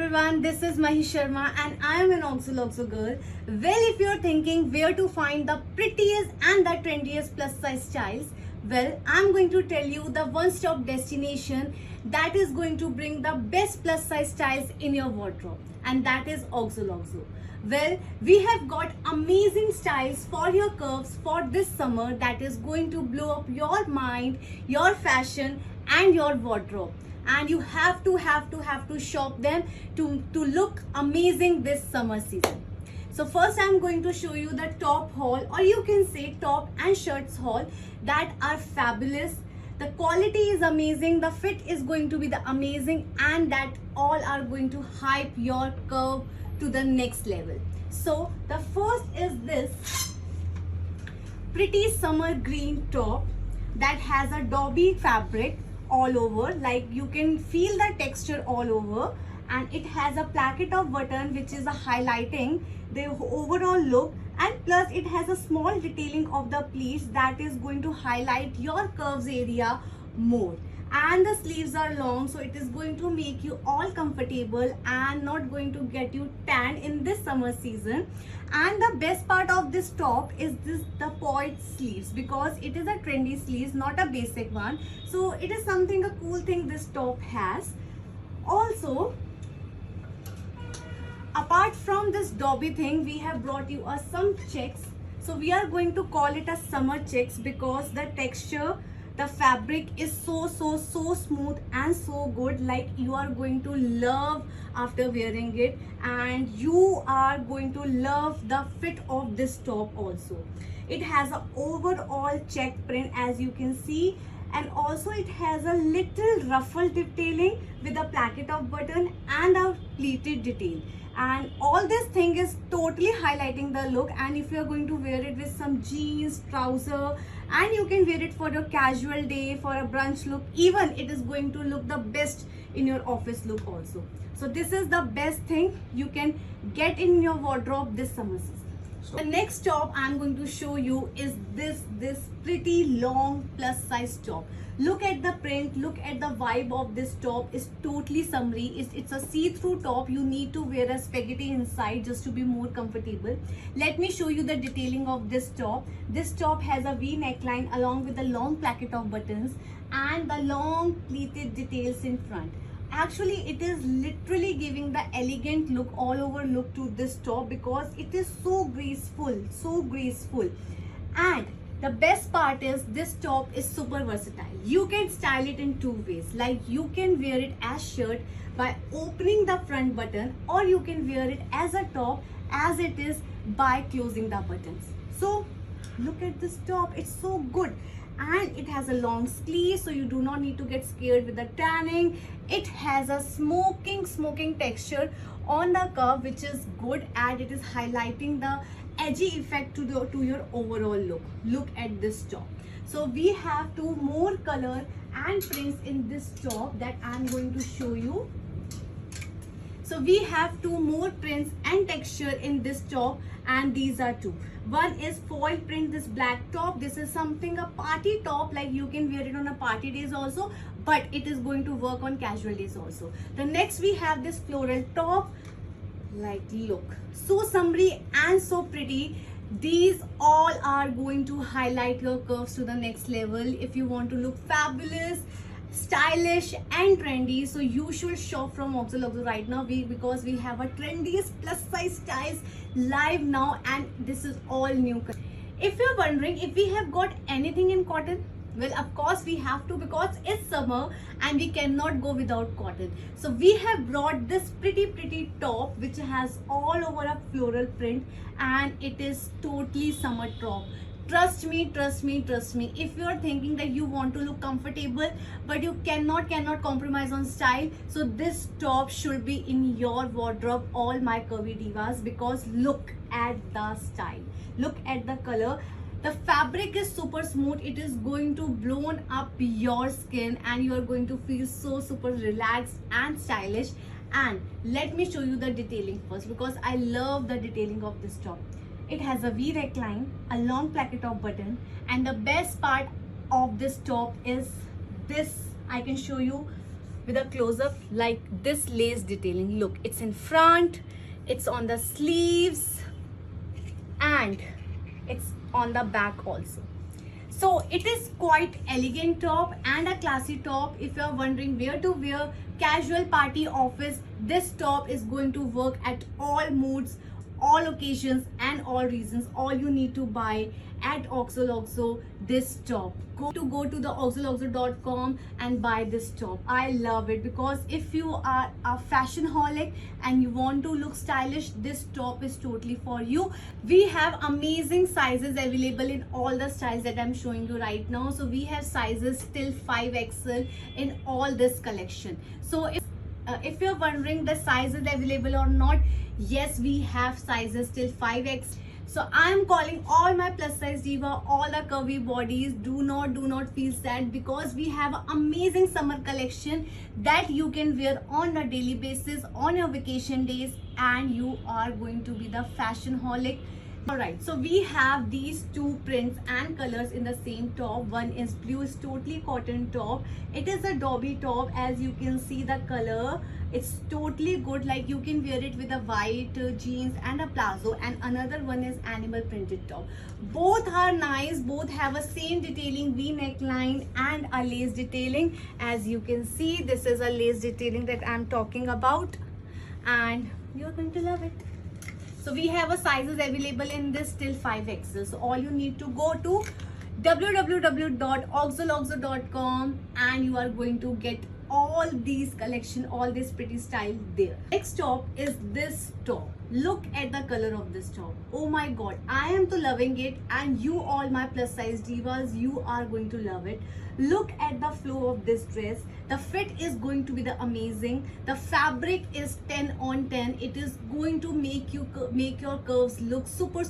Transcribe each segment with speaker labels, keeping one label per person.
Speaker 1: everyone, this is Mahi Sharma and I am an Oxo girl. Well, if you're thinking where to find the prettiest and the trendiest plus size styles, well, I'm going to tell you the one-stop destination that is going to bring the best plus size styles in your wardrobe, and that is Oxo. Well, we have got amazing styles for your curves for this summer that is going to blow up your mind, your fashion and your wardrobe. And you have to shop them to look amazing this summer season. So first I'm going to show you the top haul, or you can say top and shirts haul, that are fabulous. The quality is amazing, the fit is going to be the amazing, and that all are going to hype your curve to the next level. So the first is this pretty summer green top that has a Dobby fabric all over, like you can feel the texture all over, and it has a placket of button which is a highlighting the overall look, and plus it has a small detailing of the pleats that is going to highlight your curves area more. And the sleeves are long, so it is going to make you all comfortable and not going to get you tan in this summer season. And the best part of this top is the poet sleeves, because it is a trendy sleeves, not a basic one. So it is something, a cool thing this top has. Also, apart from this Dobby thing, we have brought you some checks. So we are going to call it a summer checks because the texture, the fabric is so smooth and so good, like you are going to love after wearing it, and you are going to love the fit of this top also. It has an overall check print, as you can see, and also it has a little ruffle detailing with a placket of button and a pleated detail. And all this thing is totally highlighting the look, and if you are going to wear it with some jeans, trouser, and you can wear it for your casual day, for a brunch look, even it is going to look the best in your office look also. So this is the best thing you can get in your wardrobe this summer season. The next top I'm going to show you is this pretty long plus size top. Look at the print, look at the vibe of this top. Is totally summery. It's a see-through top. You need to wear a spaghetti inside just to be more comfortable. Let me show you the detailing of this top. This top has a V neckline along with a long placket of buttons and the long pleated details in front. Actually, it is literally giving the elegant look, all over look to this top, because it is so graceful. And the best part is this top is super versatile. You can style it in two ways. Like you can wear it as shirt by opening the front button, or you can wear it as a top as it is by closing the buttons. So look at this top, it's so good. And it has a long sleeve, so you do not need to get scared with the tanning. It has a smoking texture on the curve, which is good, and it is highlighting the edgy effect to your overall look. Look at this top. So we have two more color and prints in this top that I'm going to show you. So we have two more prints and texture in this top, and these are two. One is foil print, this black top. This is something, a party top, like you can wear it on a party days also, but it is going to work on casual days also. The next we have this floral top. Like, look, so summery and so pretty. These all are going to highlight your curves to the next level. If you want to look fabulous, stylish and trendy, so you should shop from Oxo right now, because we have a trendiest plus size styles live now, and this is all new. If you're wondering if we have got anything in cotton, well, of course we have to, because it's summer and we cannot go without cotton. So we have brought this pretty top which has all over a floral print, and it is totally summer top. Trust me, if you are thinking that you want to look comfortable but you cannot compromise on style, so this top should be in your wardrobe, all my curvy divas, because look at the style, look at the color. The fabric is super smooth. It is going to blown up your skin, and you are going to feel so super relaxed and stylish. And let me show you the detailing first, because I love the detailing of this top. It has a V neckline, a long placket of button, and the best part of this top is this. I can show you with a close-up, like this lace detailing. Look, it's in front, it's on the sleeves, and it's on the back also. So it is quite elegant top and a classy top. If you are wondering where to wear, casual, party, office, this top is going to work at all moods, all occasions and all reasons. All you need to buy at OXO this top. Go to the oxoloxo.com and buy this top. I love it because if you are a fashion holic and you want to look stylish, this top is totally for you. We have amazing sizes available in all the styles that I'm showing you right now. So we have sizes till 5XL in all this collection. So if you're wondering the sizes available or not, yes, we have sizes till 5X. So I'm calling all my plus size diva, all the curvy bodies, do not feel sad, because we have an amazing summer collection that you can wear on a daily basis, on your vacation days, and you are going to be the fashion holic. Alright, so we have these two prints and colors in the same top. One is blue, is totally cotton top. It is a Dobby top. As you can see the color, it's totally good. Like you can wear it with a white jeans and a palazzo. And another one is animal printed top. Both are nice. Both have a same detailing, V neckline and a lace detailing. As you can see, this is a lace detailing that I'm talking about, and you're going to love it. So we have a sizes available in this till 5XL. So all you need to go to www.oxoloxo.com and you are going to get all these collection, all this pretty style there. Next top is this top. Look at the color of this top. Oh my god, I am to loving it, and you all my plus size divas, you are going to love it. Look at the flow of this dress. The fit is going to be the amazing. The fabric is 10 on 10. It is going to make your curves look super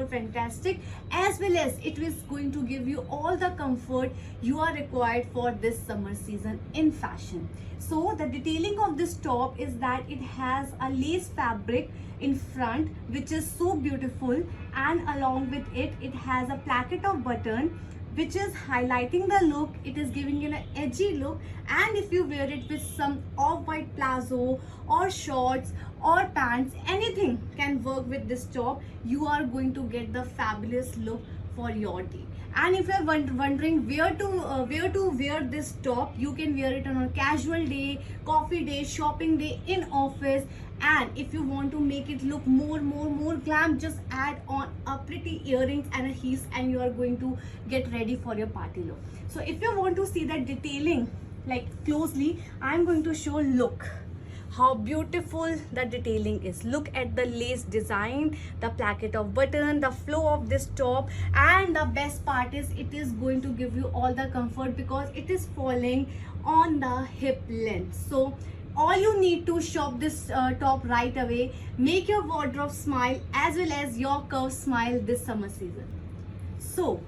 Speaker 1: fantastic, as well as it is going to give you all the comfort you are required for this summer season in fashion. So the detailing of this top is that it has a lace fabric in front, which is so beautiful, and along with it, it has a placket of button which is highlighting the look. It is giving you an edgy look, and if you wear it with some off-white palazzo or shorts or pants, anything can work with this top. You are going to get the fabulous look for your day. And if you're wondering where to wear this top, you can wear it on a casual day, coffee day, shopping day, in office. And if you want to make it look more glam, just add on a pretty earrings and a heels, and you are going to get ready for your party look. So if you want to see that detailing like closely, I'm going to show. Look how beautiful the detailing is. Look at the lace design, the placket of button, the flow of this top, and the best part is it is going to give you all the comfort because it is falling on the hip length. So all you need to shop this top right away. Make your wardrobe smile as well as your curves smile this summer season. So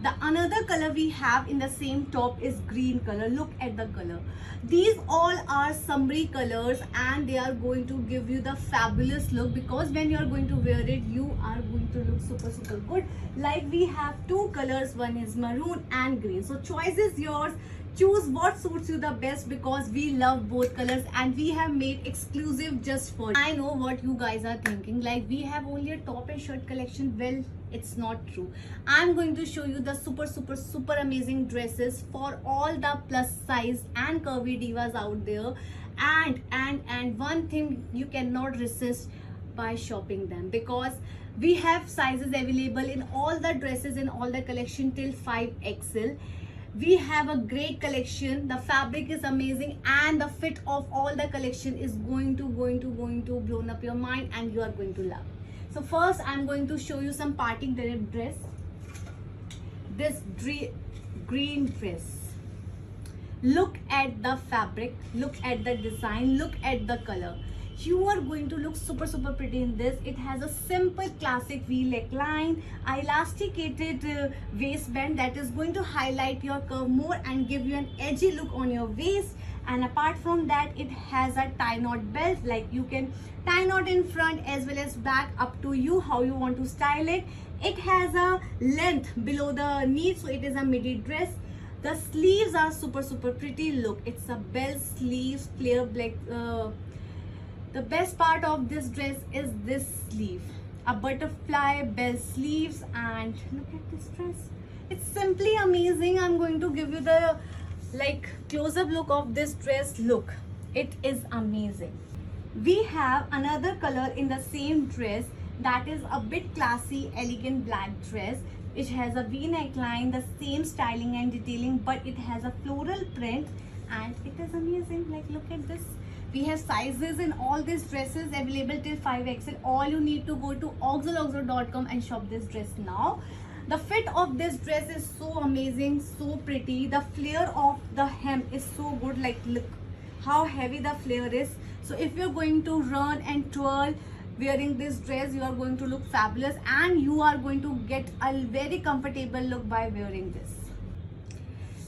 Speaker 1: the another color we have in the same top is green color. Look at the color. These all are summery colors, and they are going to give you the fabulous look, because when you are going to wear it, you are going to look super good. Like we have two colors, one is maroon and green. So choice is yours. Choose what suits you the best, because we love both colors and we have made exclusive just for you. I know what you guys are thinking, like we have only a top and shirt collection. Well, it's not true. I'm going to show you the super amazing dresses for all the plus size and curvy divas out there. And one thing you cannot resist by shopping them, because we have sizes available in all the dresses in all the collection till 5XL. We have a great collection. The fabric is amazing, and the fit of all the collection is going to blown up your mind, and you are going to love. So first I'm going to show you some party dress. This green dress. Look at the fabric, look at the design, look at the color. You are going to look super pretty in this. It has a simple classic V neckline, elasticated waistband that is going to highlight your curve more and give you an edgy look on your waist. And apart from that, it has a tie knot belt. Like you can tie knot in front as well as back, up to you how you want to style it. It has a length below the knee, so it is a midi dress. The sleeves are super pretty. Look, it's a bell sleeves, clear black. The best part of this dress is this sleeve, a butterfly bell sleeves, and look at this dress. It's simply amazing. I'm going to give you the like close-up look of this dress. Look, it is amazing. We have another color in the same dress that is a bit classy, elegant black dress. It has a V neckline, the same styling and detailing, but it has a floral print and it is amazing. Like, look at this. We have sizes in all these dresses available till 5XL. All you need to go to oxo.com and shop this dress now. The fit of this dress is so amazing, so pretty. The flare of the hem is so good. Like, look how heavy the flare is. So if you're going to run and twirl wearing this dress, you are going to look fabulous and you are going to get a very comfortable look by wearing this.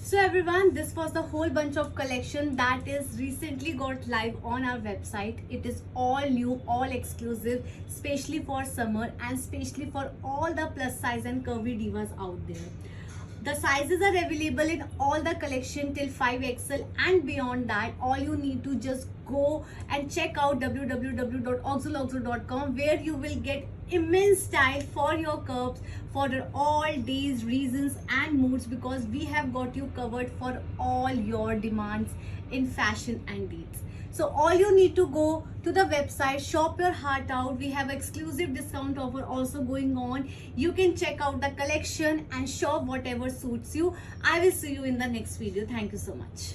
Speaker 1: So everyone, this was the whole bunch of collection that is recently got live on our website. It is all new, all exclusive, especially for summer and especially for all the plus size and curvy divas out there. The sizes are available in all the collection till 5XL, and beyond that, all you need to just go and check out www.oxo.com, where you will get immense style for your curves for all days, reasons and moods, because we have got you covered for all your demands in fashion and needs. So all you need to go to the website, shop your heart out. We have exclusive discount offer also going on. You can check out the collection and shop whatever suits you. I will see you in the next video. Thank you so much.